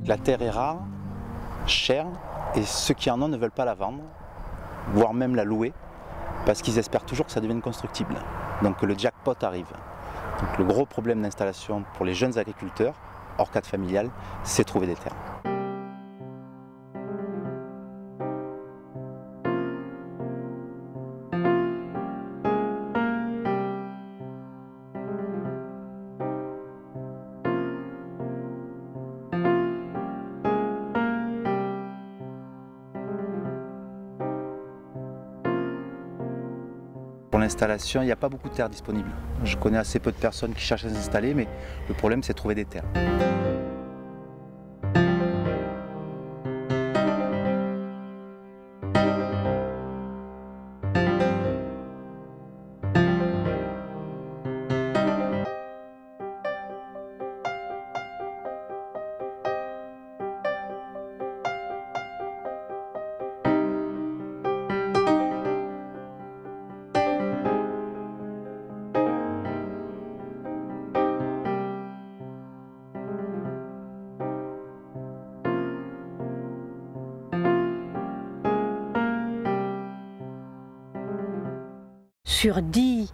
La terre est rare, chère, et ceux qui en ont ne veulent pas la vendre, voire même la louer, parce qu'ils espèrent toujours que ça devienne constructible. Donc le jackpot arrive. Donc le gros problème d'installation pour les jeunes agriculteurs, hors cadre familial, c'est trouver des terres. Pour l'installation, il n'y a pas beaucoup de terres disponibles. Je connais assez peu de personnes qui cherchent à s'installer, mais le problème c'est de trouver des terres. Sur 10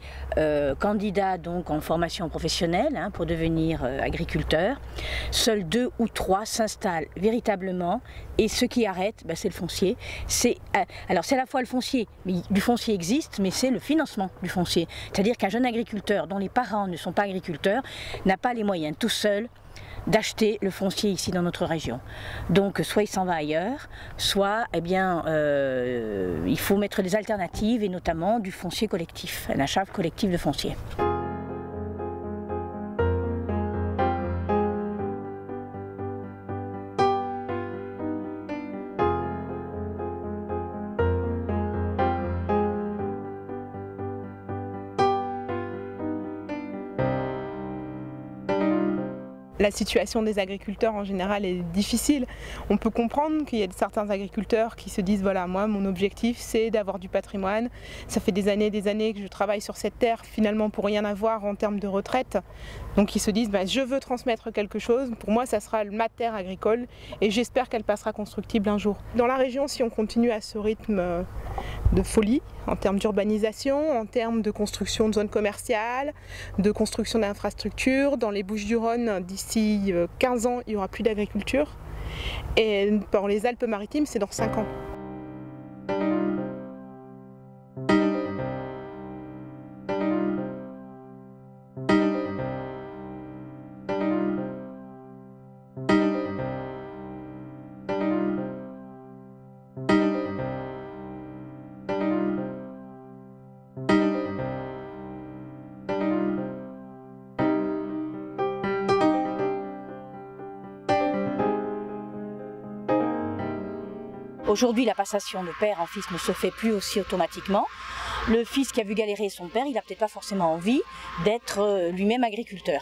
candidats donc en formation professionnelle pour devenir agriculteur, seuls 2 ou 3 s'installent véritablement, et ce qui arrête, c'est le foncier. Alors c'est à la fois le foncier, mais du foncier existe, mais c'est le financement du foncier. C'est-à-dire qu'un jeune agriculteur dont les parents ne sont pas agriculteurs n'a pas les moyens tout seul d'acheter le foncier ici dans notre région. Donc soit il s'en va ailleurs, soit il faut mettre des alternatives, et notamment du foncier collectif, un achat collectif de foncier. La situation des agriculteurs en général est difficile. On peut comprendre qu'il y a certains agriculteurs qui se disent voilà, moi mon objectif c'est d'avoir du patrimoine. Ça fait des années que je travaille sur cette terre finalement pour rien avoir en termes de retraite. Donc ils se disent je veux transmettre quelque chose, pour moi ça sera ma terre agricole et j'espère qu'elle passera constructible un jour. Dans la région, si on continue à ce rythme de folie, en termes d'urbanisation, en termes de construction de zones commerciales, de construction d'infrastructures, dans les Bouches-du-Rhône, d'ici 15 ans, il n'y aura plus d'agriculture. Et pour les Alpes-Maritimes, c'est dans 5 ans. Aujourd'hui, la passation de père en fils ne se fait plus aussi automatiquement. Le fils qui a vu galérer son père, il n'a peut-être pas forcément envie d'être lui-même agriculteur.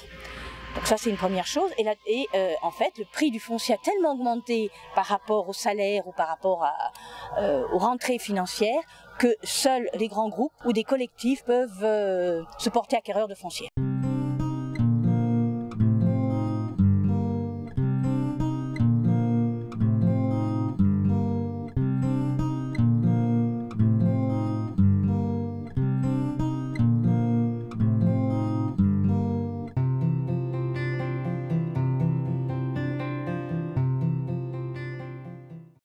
Donc ça, c'est une première chose. En fait, le prix du foncier a tellement augmenté par rapport au salaire ou par rapport aux rentrées financières que seuls les grands groupes ou des collectifs peuvent se porter acquéreurs de foncier.